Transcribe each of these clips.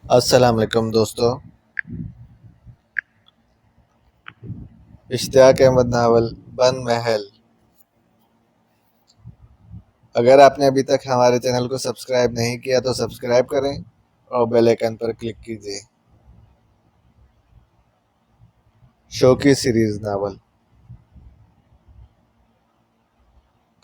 السلام علیکم دوستو، اشتیاق احمد ناول بند محل۔ اگر آپ نے ابھی تک ہمارے چینل کو سبسکرائب نہیں کیا تو سبسکرائب کریں اور بیل آئیکن پر کلک کیجیے۔ Shauqi series novel.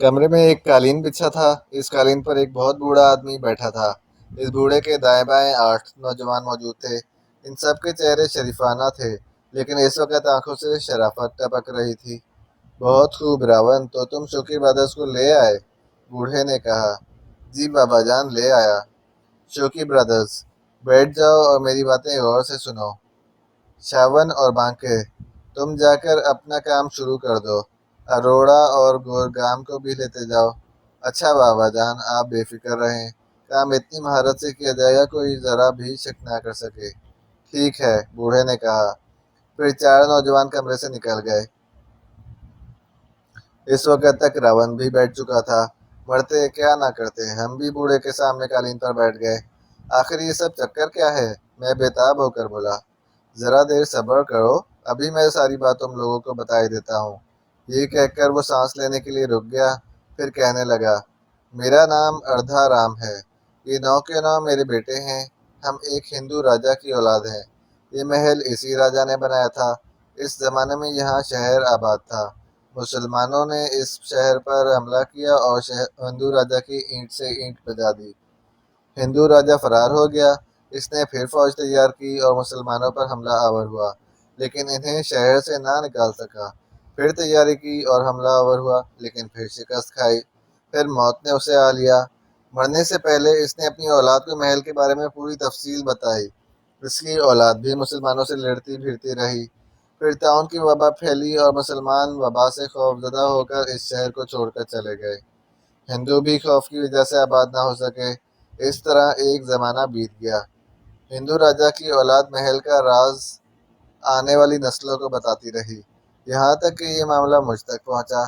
کمرے میں ایک قالین بچھا تھا۔ اس قالین پر ایک بہت بوڑھا آدمی بیٹھا تھا۔ اس بوڑھے کے دائیں بائیں 8 نوجوان موجود تھے۔ ان سب کے چہرے شریفانہ تھے، لیکن اس وقت آنکھوں سے شرافت ٹپک رہی تھی۔ بہت خوب راون، تو تم شوقی برادرز کو لے آئے؟ بوڑھے نے کہا۔ جی بابا جان، لے آیا۔ شوقی برادرز، بیٹھ جاؤ اور میری باتیں غور سے سنو۔ شاون اور بانکے، تم جا کر اپنا کام شروع کر دو۔ اروڑا اور گورگام کو بھی لیتے جاؤ۔ اچھا بابا جان، آپ بے فکر رہیں، کام اتنی مہارت سے کیا جائے گا کوئی ذرا بھی شک نہ کر سکے۔ ٹھیک ہے، بوڑھے نے کہا۔ پھر 4 نوجوان کمرے سے نکل گئے۔ اس وقت تک راون بھی بیٹھ چکا تھا۔ مرتے کیا نہ کرتے، ہم بھی بوڑھے کے سامنے قالین پر بیٹھ گئے۔ آخر یہ سب چکر کیا ہے؟ میں بےتاب ہو کر بولا۔ ذرا دیر صبر کرو، ابھی میں ساری بات تم لوگوں کو بتا ہی دیتا ہوں۔ یہ کہہ کر وہ سانس لینے کے لیے رک گیا، پھر کہنے لگا۔ میرا نام اردھا رام ہے۔ یہ 9 کے 9 میرے بیٹے ہیں۔ ہم ایک ہندو راجا کی اولاد ہیں۔ یہ محل اسی راجا نے بنایا تھا۔ اس زمانے میں یہاں شہر آباد تھا۔ مسلمانوں نے اس شہر پر حملہ کیا اور ہندو راجا کی اینٹ سے اینٹ بجا دی۔ ہندو راجا فرار ہو گیا۔ اس نے پھر فوج تیار کی اور مسلمانوں پر حملہ آور ہوا، لیکن انہیں شہر سے نہ نکال سکا۔ پھر تیاری کی اور حملہ آور ہوا، لیکن پھر شکست کھائی۔ پھر موت نے اسے آ لیا۔ مرنے سے پہلے اس نے اپنی اولاد کو محل کے بارے میں پوری تفصیل بتائی۔ اس کی اولاد بھی مسلمانوں سے لڑتی بھیڑتی رہی۔ پھر طاعون کی وبا پھیلی اور مسلمان وبا سے خوفزدہ ہو کر اس شہر کو چھوڑ کر چلے گئے۔ ہندو بھی خوف کی وجہ سے آباد نہ ہو سکے۔ اس طرح ایک زمانہ بیت گیا۔ ہندو راجا کی اولاد محل کا راز آنے والی نسلوں کو بتاتی رہی، یہاں تک کہ یہ معاملہ مجھ تک پہنچا۔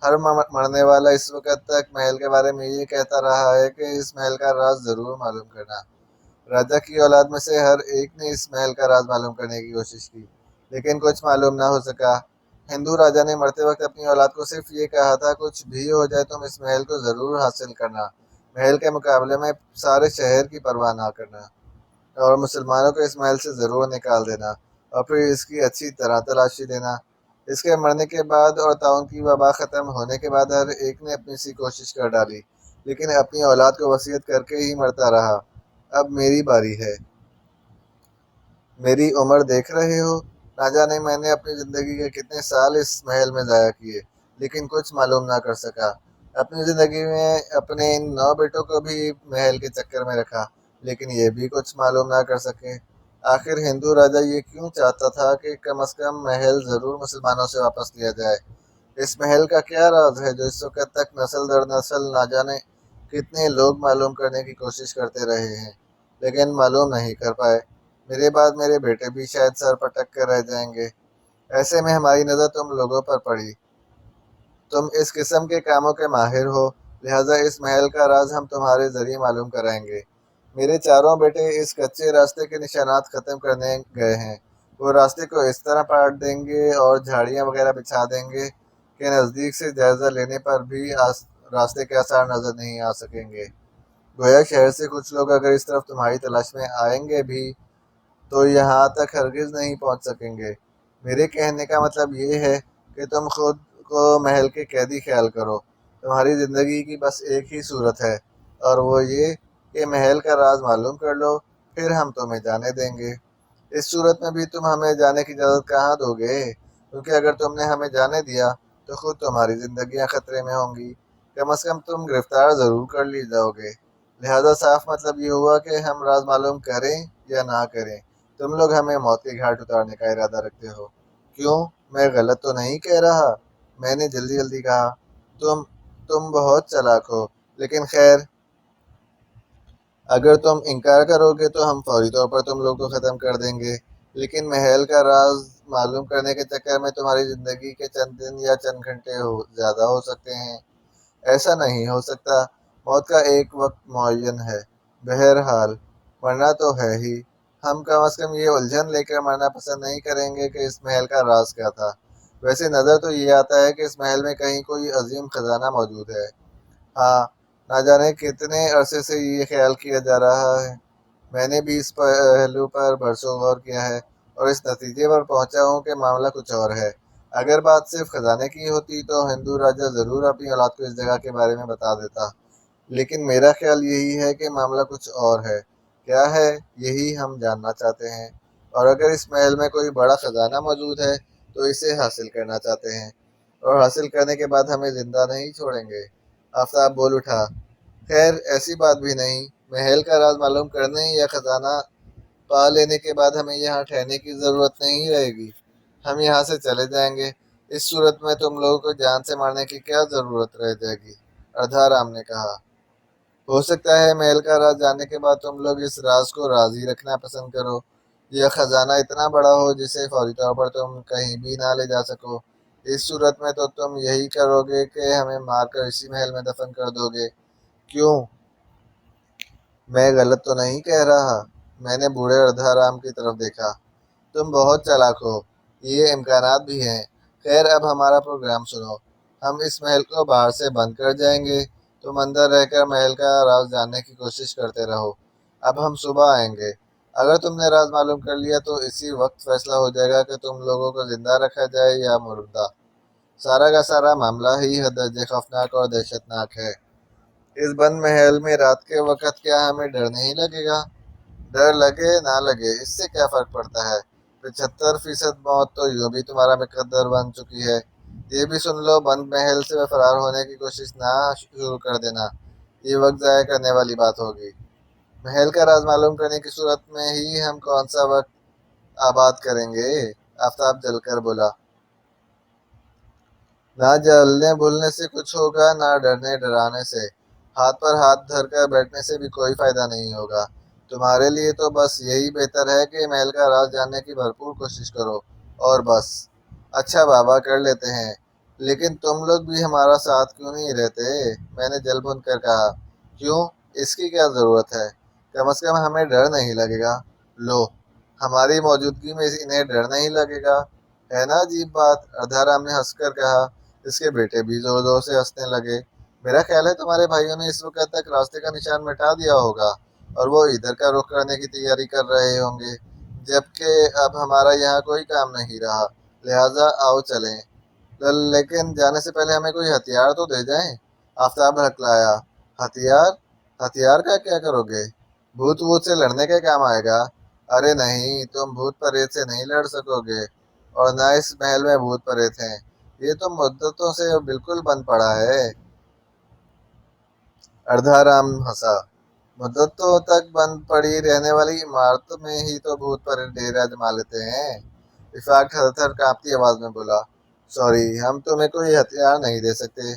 ہر مرنے والا اس وقت تک محل کے بارے میں یہ کہتا رہا ہے کہ اس محل کا راز ضرور معلوم کرنا۔ راجا کی اولاد میں سے ہر ایک نے اس محل کا راز معلوم کرنے کی کوشش کی، لیکن کچھ معلوم نہ ہو سکا۔ ہندو راجا نے مرتے وقت اپنی اولاد کو صرف یہ کہا تھا، کچھ بھی ہو جائے تم اس محل کو ضرور حاصل کرنا، محل کے مقابلے میں سارے شہر کی پرواہ نہ کرنا، اور مسلمانوں کو اس محل سے ضرور نکال دینا، اور پھر اس کی اچھی طرح تلاشی لینا۔ اس کے مرنے کے بعد اور طاعون کی وبا ختم ہونے کے بعد ہر ایک نے اپنی سی کوشش کر ڈالی، لیکن اپنی اولاد کو وصیت کر کے ہی مرتا رہا۔ اب میری باری ہے۔ میری عمر دیکھ رہے ہو، نہ جانے میں نے اپنی زندگی کے کتنے سال اس محل میں ضائع کیے، لیکن کچھ معلوم نہ کر سکا۔ اپنی زندگی میں اپنے ان 9 بیٹوں کو بھی محل کے چکر میں رکھا، لیکن یہ بھی کچھ معلوم نہ کر سکے۔ آخر ہندو راجا یہ کیوں چاہتا تھا کہ کم از کم محل ضرور مسلمانوں سے واپس لیا جائے؟ اس محل کا کیا راز ہے جو اس وقت تک نسل در نسل نہ جانے کتنے لوگ معلوم کرنے کی کوشش کرتے رہے ہیں، لیکن معلوم نہیں کر پائے؟ میرے بعد میرے بیٹے بھی شاید سر پٹک کر رہ جائیں گے۔ ایسے میں ہماری نظر تم لوگوں پر پڑی۔ تم اس قسم کے کاموں کے ماہر ہو، لہٰذا اس محل کا راز ہم تمہارے ذریعے معلوم کرائیں گے۔ میرے چاروں بیٹے اس کچے راستے کے نشانات ختم کرنے گئے ہیں۔ وہ راستے کو اس طرح پاٹ دیں گے اور جھاڑیاں وغیرہ بچھا دیں گے کہ نزدیک سے جائزہ لینے پر بھی راستے کے آثار نظر نہیں آ سکیں گے۔ گویا شہر سے کچھ لوگ اگر اس طرف تمہاری تلاش میں آئیں گے بھی تو یہاں تک ہرگز نہیں پہنچ سکیں گے۔ میرے کہنے کا مطلب یہ ہے کہ تم خود کو محل کے قیدی خیال کرو۔ تمہاری زندگی کی بس ایک ہی صورت ہے، اور وہ یہ کہ محل کا راز معلوم کر لو، پھر ہم تمہیں جانے دیں گے۔ اس صورت میں بھی تم ہمیں جانے کی اجازت کہاں دو گے؟ کیونکہ اگر تم نے ہمیں جانے دیا تو خود تمہاری زندگیاں خطرے میں ہوں گی، کم از کم تم گرفتار ضرور کر لی جاؤ گے۔ لہذا صاف مطلب یہ ہوا کہ ہم راز معلوم کریں یا نہ کریں، تم لوگ ہمیں موت کے گھاٹ اتارنے کا ارادہ رکھتے ہو۔ کیوں، میں غلط تو نہیں کہہ رہا؟ میں نے جلدی جلدی کہا۔ تم بہت چالاک ہو، لیکن خیر، اگر تم انکار کرو گے تو ہم فوری طور پر تم لوگ کو ختم کر دیں گے، لیکن محل کا راز معلوم کرنے کے چکر میں تمہاری زندگی کے چند دن یا چند گھنٹے زیادہ ہو سکتے ہیں۔ ایسا نہیں ہو سکتا، موت کا ایک وقت معین ہے۔ بہرحال مرنا تو ہے ہی، ہم کم از کم یہ الجھن لے کر مرنا پسند نہیں کریں گے کہ اس محل کا راز کیا تھا۔ ویسے نظر تو یہ آتا ہے کہ اس محل میں کہیں کوئی عظیم خزانہ موجود ہے۔ ہاں، نہ جانے کتنے عرصے سے یہ خیال کیا جا رہا ہے۔ میں نے بھی اس پہلو پر برسوں غور کیا ہے اور اس نتیجے پر پہنچا ہوں کہ معاملہ کچھ اور ہے۔ اگر بات صرف خزانے کی ہوتی تو ہندو راجا ضرور اپنی اولاد کو اس جگہ کے بارے میں بتا دیتا، لیکن میرا خیال یہی ہے کہ معاملہ کچھ اور ہے۔ کیا ہے، یہی ہم جاننا چاہتے ہیں، اور اگر اس محل میں کوئی بڑا خزانہ موجود ہے تو اسے حاصل کرنا چاہتے ہیں، اور حاصل کرنے کے بعد ہمیں زندہ نہیں چھوڑیں گے۔ آفتاب بول اٹھا، خیر ایسی بات بھی نہیں، محل کا راز معلوم کرنے یا خزانہ پا لینے کے بعد ہمیں یہاں ٹھہرنے کی ضرورت نہیں رہے گی، ہم یہاں سے چلے جائیں گے۔ اس صورت میں تم لوگوں کو جان سے مارنے کی کیا ضرورت رہ جائے گی؟ اردھا رام نے کہا۔ ہو سکتا ہے محل کا راز جاننے کے بعد تم لوگ اس راز کو راز ہی رکھنا پسند کرو، یہ خزانہ اتنا بڑا ہو جسے فوری طور پر تم کہیں بھی نہ لے جا سکو۔ اس صورت میں تو تم یہی کرو گے کہ ہمیں مار کر اسی محل میں دفن کر دو گے۔ کیوں؟ میں غلط تو نہیں کہہ رہا؟ میں نے بوڑھے اردھا رام کی طرف دیکھا۔ تم بہت چالاک ہو، یہ امکانات بھی ہیں۔ خیر اب ہمارا پروگرام سنو۔ ہم اس محل کو باہر سے بند کر جائیں گے، تم اندر رہ کر محل کا راز جاننے کی کوشش کرتے رہو۔ اب ہم صبح آئیں گے، اگر تم نے راز معلوم کر لیا تو اسی وقت فیصلہ ہو جائے گا کہ تم لوگوں کو زندہ رکھا جائے یا مردہ۔ سارا کا سارا معاملہ ہی حد درجے خوفناک اور دہشت ناک ہے۔ اس بند محل میں رات کے وقت کیا ہمیں ڈر نہیں لگے گا؟ ڈر لگے نہ لگے اس سے کیا فرق پڑتا ہے؟ 75% موت تو یوں بھی تمہارا مقدر بن چکی ہے۔ یہ بھی سن لو، بند محل سے فرار ہونے کی کوشش نہ شروع کر دینا، یہ وقت ضائع کرنے والی بات ہوگی۔ محل کا راز معلوم کرنے کی صورت میں ہی ہم کون سا وقت آباد کریں گے؟ آفتاب جل کر بولا۔ نہ جلنے بھولنے سے کچھ ہوگا، نہ ڈرنے ڈرانے سے۔ ہاتھ پر ہاتھ دھر کر بیٹھنے سے بھی کوئی فائدہ نہیں ہوگا۔ تمہارے لیے تو بس یہی بہتر ہے کہ محل کا راز جاننے کی بھرپور کوشش کرو، اور بس۔ اچھا بابا، کر لیتے ہیں، لیکن تم لوگ بھی ہمارا ساتھ کیوں نہیں رہتے؟ میں نے جل بھن کر کہا۔ کیوں؟ اس کی کیا ضرورت ہے؟ کم از کم ہمیں ڈر نہیں لگے گا۔ لو، ہماری موجودگی میں انہیں ڈر نہیں لگے گا، ہے نا عجیب بات؟ اردھا رام نے ہنس کر کہا۔ اس کے بیٹے بھی زور زور سے ہنسنے لگے۔ میرا خیال ہے تمہارے بھائیوں نے اس وقت تک راستے کا نشان مٹا دیا ہوگا اور وہ ادھر کا رخ کرنے کی تیاری کر رہے ہوں گے، جبکہ اب ہمارا یہاں کوئی کام نہیں رہا، لہٰذا آؤ چلیں۔ لیکن جانے سے پہلے ہمیں کوئی ہتھیار تو دے جائیں۔ آفتاب ہکلایا۔ ہتھیار؟ ہتھیار کا کیا کرو گے؟ بھوت ووت سے لڑنے کے کام آئے گا؟ ارے نہیں، تم بھوت پریت سے نہیں لڑ سکو گے، اور نہ اس محل میں بھوت پریت ہیں، یہ تو مدتوں سے بالکل بند پڑا ہے۔ اردھا رام ہنسا۔ مدتوں تک بند پڑی رہنے والی عمارت میں ہی تو بھوت پریت ڈیرا جما لیتے ہیں۔ افاق تھر تھر کانپتی آواز میں بولا۔ سوری، ہم تمہیں کوئی ہتھیار نہیں دے سکتے،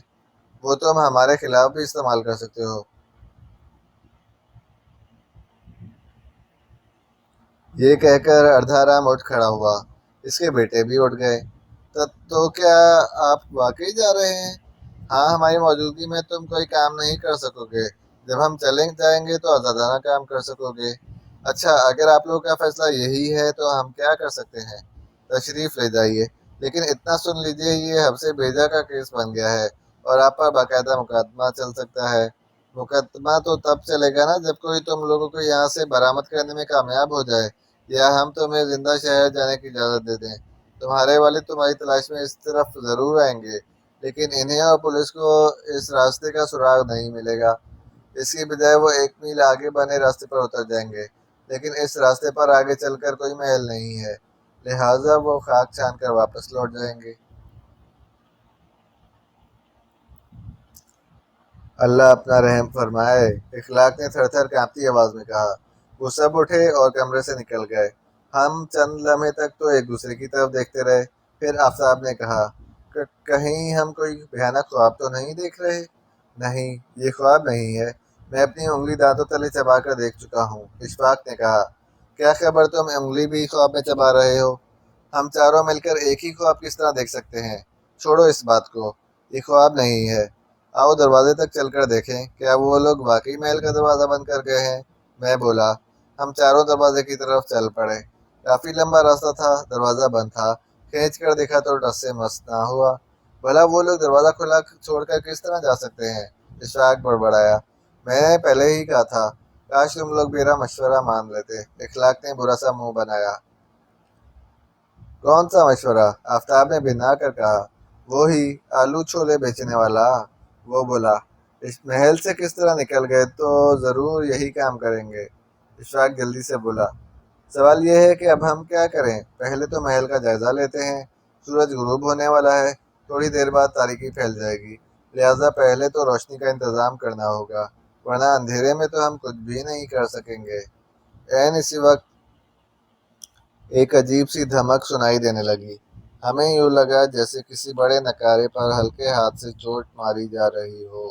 وہ تم ہمارے خلاف بھی استعمال کر سکتے ہو۔ یہ کہہ کر اردھا رام اٹھ کھڑا ہوا۔ اس کے بیٹے بھی اٹھ گئے۔ تو کیا آپ واقعی جا رہے ہیں؟ ہاں، ہماری موجودگی میں تم کوئی کام نہیں کر سکو گے، جب ہم چلے جائیں گے تو آزادانہ کام کر سکو گے۔ اچھا، اگر آپ لوگوں کا فیصلہ یہی ہے تو ہم کیا کر سکتے ہیں؟ تشریف لے جائیے، لیکن اتنا سن لیجیے، یہ حبس بھیجا کا کیس بن گیا ہے اور آپ پر باقاعدہ مقدمہ چل سکتا ہے۔ مقدمہ تو تب چلے گا نا جب کوئی تم لوگوں کو یہاں سے برآمد کرنے میں کامیاب ہو جائے، یا ہم تمہیں زندہ شہر جانے کی اجازت دے دیں۔ تمہارے والد تمہاری تلاش میں اس طرف ضرور آئیں گے، لیکن انہیں اور پولیس کو اس راستے کا سراغ نہیں ملے گا۔ اس کی بجائے وہ 1 میل آگے بنے راستے پر اتر جائیں گے، لیکن اس راستے پر آگے چل کر کوئی محل نہیں ہے، لہٰذا وہ خاک چھان کر واپس لوٹ جائیں گے۔ اللہ اپنا رحم فرمائے، اخلاق نے تھر تھر کانپتی آواز میں کہا۔ وہ سب اٹھے اور کمرے سے نکل گئے۔ ہم چند لمحے تک تو ایک دوسرے کی طرف دیکھتے رہے، پھر آفتاب نے کہا، کہیں ہم کوئی بھیانک خواب تو نہیں دیکھ رہے؟ نہیں، یہ خواب نہیں ہے، میں اپنی انگلی دانتوں تلے چبا کر دیکھ چکا ہوں۔ اشفاق نے کہا۔ کیا خبر تم انگلی بھی خواب میں چبا رہے ہو؟ ہم چاروں مل کر ایک ہی خواب کس طرح دیکھ سکتے ہیں؟ چھوڑو اس بات کو، یہ خواب نہیں ہے۔ آؤ دروازے تک چل کر دیکھیں، کیا وہ لوگ واقعی محل کا دروازہ بند کر گئے ہیں؟ میں بولا۔ ہم چاروں دروازے کی طرف چل پڑے۔ کافی لمبا راستہ تھا، دروازہ بند تھا۔ کھینچ کر دیکھا تو ٹس سے مس نہ ہوا۔ بھلا وہ لوگ دروازہ کھلا چھوڑ کر کس طرح جا سکتے ہیں؟ اشفاق بڑبڑایا۔ میں نے پہلے ہی کہا تھا، کاش تم لوگ میرا مشورہ مان لیتے۔ اخلاق نے برا سا منہ بنایا۔ کون سا مشورہ؟ آفتاب نے بھنا کر کہا۔ وہی آلو چھولے بیچنے والا۔ وہ بولا، اس محل سے کس طرح نکل گئے تو ضرور یہی کام کریں گے۔ اشفاق جلدی سے بولا، سوال یہ ہے کہ اب ہم کیا کریں؟ پہلے تو محل کا جائزہ لیتے ہیں۔ سورج غروب ہونے والا ہے، تھوڑی دیر بعد تاریکی پھیل جائے گی، لہٰذا پہلے تو روشنی کا انتظام کرنا ہوگا، ورنہ اندھیرے میں تو ہم کچھ بھی نہیں کر سکیں گے۔ اسی وقت ایک عجیب سی دھمک سنائی دینے لگی۔ ہمیں یوں لگا جیسے کسی بڑے نکارے پر ہلکے ہاتھ سے چوٹ ماری جا رہی ہو۔